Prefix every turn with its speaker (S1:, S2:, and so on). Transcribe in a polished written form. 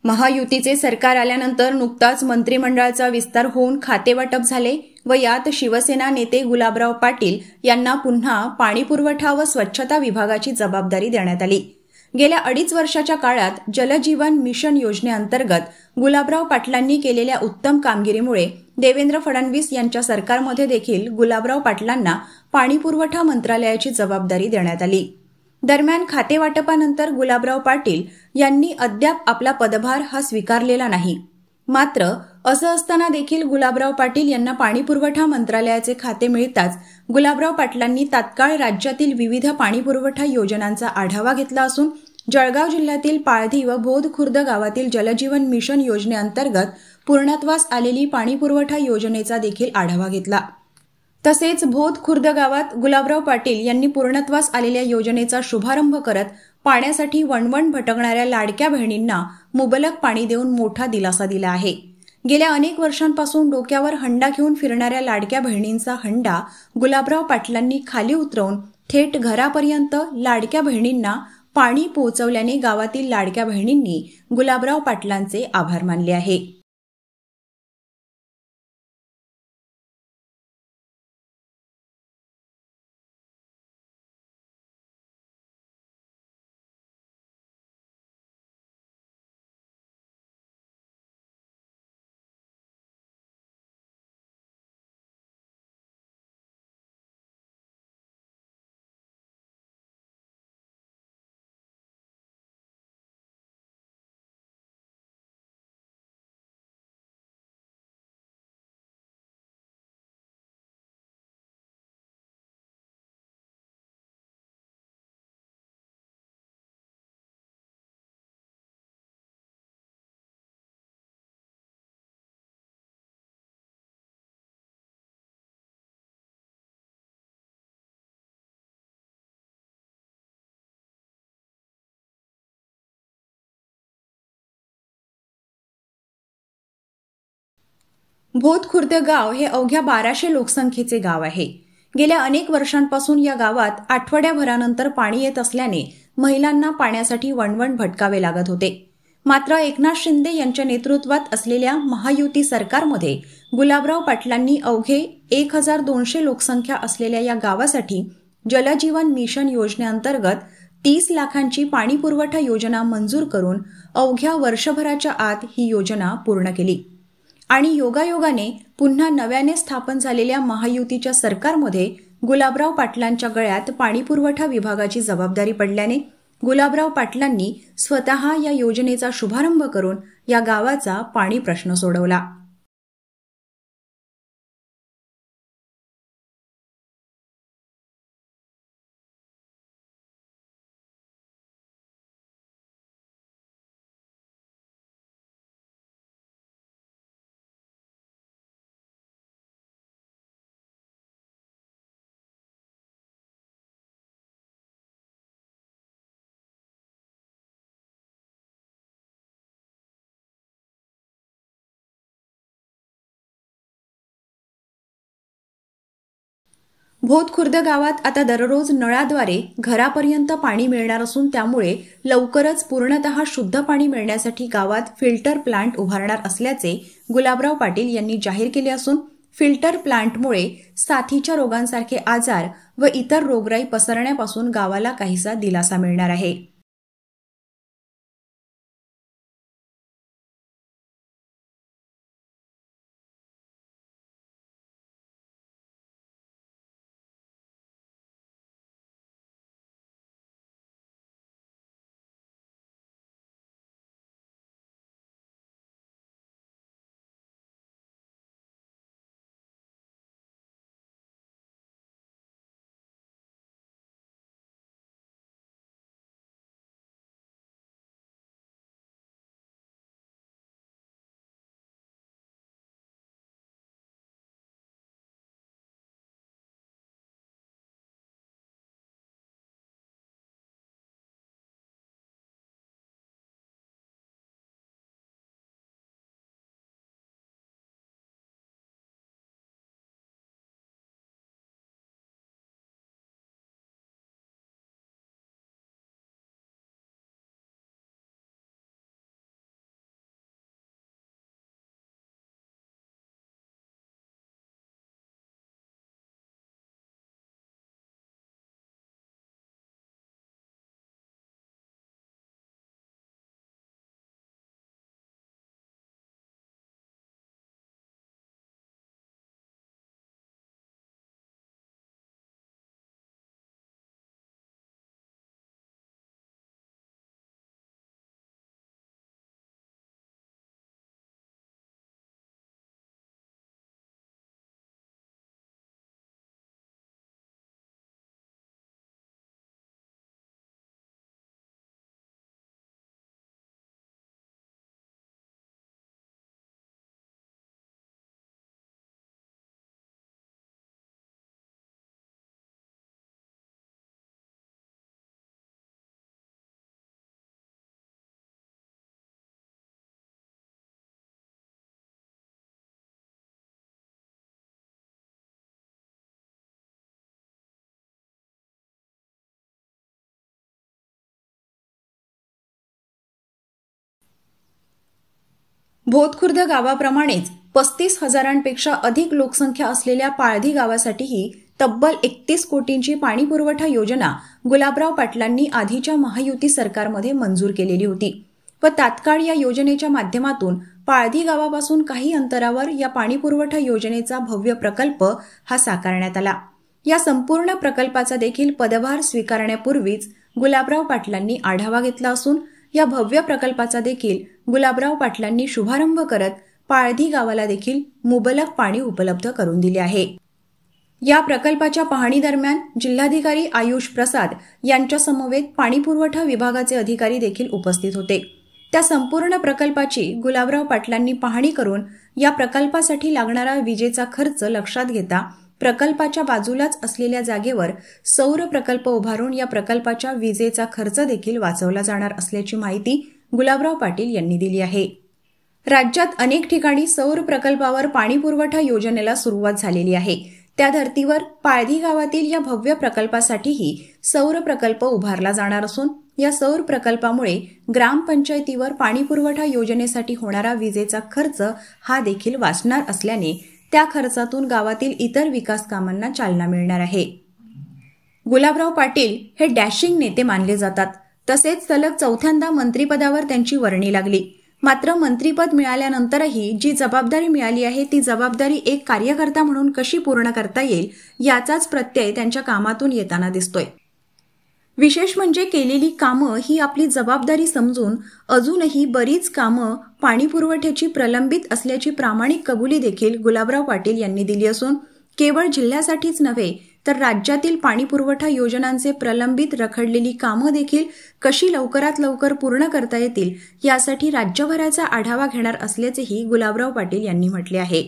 S1: महायुतीचे सरकार आल्यानंतर नुकताच मंत्रिमंडळाचा विस्तार होऊन खातेवाटप झाले व यात शिवसेना नेते गुलाबराव पाटील यांना पुन्हा पाणीपुरवठा व स्वच्छता विभागाची जबाबदारी देण्यात आली। गेल्या 2.5 वर्षाच्या काळात जलजीवन मिशन योजनेअंतर्गत गुलाबराव पाटलांनी केलेल्या उत्तम कामगिरीमुळे देवेंद्र फडणवीस यांच्या सरकारमध्ये देखील गुलाबराव पाटलांना पाणीपुरवठा मंत्रालयाची जबाबदारी देण्यात आली। दरम्यान खातेवाटपानंतर गुलाबराव पाटील यांनी अद्याप आपला पदभार हा स्वीकारलेला नाही। मात्र असं असताना देखील गुलाबराव पाटील यांना पाणीपुरवठा मंत्रालयाचे खाते मिळताच गुलाबराव पाटलांनी तात्काळ राज्यातील विविध पाणीपुरवठा योजनांचा आढावा घेतला असून जळगाव जिल्ह्यातील पाळधी व बोध खुर्द गावातील जलजीवन मिशन योजनेअंतर्गत पूर्णत्वास आलेली पाणीपुरवठा योजनेचा देखील आढावा घेतला। तसेच बोध खुर्द गावात गुलाबराव पाटील यांनी पूर्णत्वास आलेल्या योजनेचा शुभारंभ करत पाण्यासाठी वणवण भटकणाऱ्या लाडक्या बहिणींना मुबलक पाणी देऊन मोठा दिलासा दिला आहे। गेल्या अनेक वर्षांपासून डोक्यावर हंडा घेऊन फिरणाऱ्या लाडक्या बहिणींचा हंडा गुलाबराव पाटलांनी खाली उतरवून थेट घरापर्यंत लाडक्या बहिणींना पाणी पोहोचवल्याने गावातील लाडक्या बहिणींनी गुलाबराव पाटलांचे आभार मानले आहे। बोध खुर्द गाव हे अवघ्या 1200 लोकसंख्येचे गाव आहे। गेल्या अनेक वर्षांपासून या गावात आठवड्याभरानंतर पाणी येत असल्याने महिलांना पाण्यासाठी वणवण भटकावे लागत होते। मात्र एकनाथ शिंदे यांच्या नेतृत्वात असलेल्या महायुती सरकारमध्ये गुलाबराव पाटलांनी अवघे 1200 लोकसंख्या असलेल्या या गावासाठी जलजीवन मिशन योजनेअंतर्गत 30 लाखांची पाणीपुरवठा योजना मंजूर करून अवघ्या वर्षभराच्या आत ही योजना पूर्ण केली। आणि योगायोगाने पुन्हा नव्याने स्थापन झालेल्या महायुतीच्या सरकारमध्ये गुलाबराव पाटलांच्या गळ्यात पाणीपुरवठा विभागाची जबाबदारी पडल्याने गुलाबराव पाटलांनी स्वतः या योजनेचा शुभारंभ करून या गावाचा पाणी प्रश्न सोडवला। बोध खुर्द गावात आता दररोज नळाद्वारे घरापर्यंत पाणी मिळणार असून त्यामुळे लवकरच पूर्णतः शुद्ध पाणी मिळण्यासाठी गावात फिल्टर प्लांट उभारणार असल्याचे गुलाबराव पाटील यांनी जाहीर केले असून फिल्टर प्लांटमुळे साथीच्या रोगांसारखे आजार व इतर रोगराई पसरण्यापासून गावाला काहीसा दिलासा मिळणार आहे। भोतखुर्द गावाप्रमाणेच 35,000पेक्षा अधिक लोकसंख्या असलेल्या पाळधी गावासाठीही तब्बल 31 कोटींची पाणीपुरवठा योजना गुलाबराव पाटलांनी आधीच्या महायुती सरकारमध्ये मंजूर केलेली होती व तात्काळ या योजनेच्या माध्यमातून पाळधी गावापासून काही अंतरावर या पाणीपुरवठा योजनेचा भव्य प्रकल्प हा साकारण्यात आला। या संपूर्ण प्रकल्पाचा देखील पदभार स्वीकारण्यापूर्वीच गुलाबराव पाटलांनी आढावा घेतला असून या भव्य प्रकल्पाचा देखील गुलाबराव पाटलांनी शुभारंभ करत पाळधी गावाला देखील मुबलक पाणी उपलब्ध करून दिले आहे। या प्रकल्पाच्या पाहणी दरम्यान जिल्हाधिकारी आयुष प्रसाद यांच्या समवेत पाणीपुरवठा विभागाचे अधिकारी देखील उपस्थित होते। त्या संपूर्ण प्रकल्पाची गुलाबराव पाटलांनी पाहणी करून या प्रकल्पासाठी लागणारा विजेचा खर्च लक्षात घेता प्रकल्पाच्या बाजूलाच असलेल्या जागेवर सौर प्रकल्प उभारून या प्रकल्पाच्या विजेचा खर्च देखील वाचवला जाणार असल्याची माहिती गुलाबराव पाटील यांनी दिली आहे। राज्यात अनेक ठिकाणी सौर प्रकल्पावर पाणीपुरवठा योजनेला सुरुवात झालेली आहे। त्या धर्तीवर पाळधी गावातील या भव्य प्रकल्पासाठीही सौर प्रकल्प उभारला जाणार असून या सौर प्रकल्पामुळे ग्रामपंचायतीवर पाणीपुरवठा योजनेसाठी होणारा विजेचा खर्च हा देखील वाचणार असल्याने त्या खर्चातून गावातील इतर विकास कामांना चालना मिळणार आहे। गुलाबराव पाटील हे डॅशिंग नेते मानले जातात। तसेच सलग चौथ्यांदा मंत्रिपदावर त्यांची वर्णी लागली। मात्र मंत्रिपद मिळाल्यानंतरही जी जबाबदारी मिळाली आहे ती जबाबदारी एक कार्यकर्ता म्हणून कशी पूर्ण करता येईल याचाच प्रत्यय त्यांच्या कामातून येताना दिसतोय। विशेष म्हणजे केलेली कामं ही आपली जबाबदारी समजून अजूनही बरीच कामं पाणीपुरवठ्याची प्रलंबित असल्याची प्रामाणिक कबुली देखील गुलाबराव पाटील यांनी दिली असून केवळ जिल्ह्यासाठीच नव्हे तर राज्यातील पाणीपुरवठा योजनांचे प्रलंबित रखडलेली कामं देखील कशी लवकरात लवकर पूर्ण करता येतील यासाठी राज्यभराचा आढावा घेणार असल्याचेही गुलाबराव पाटील यांनी म्हटले आहे।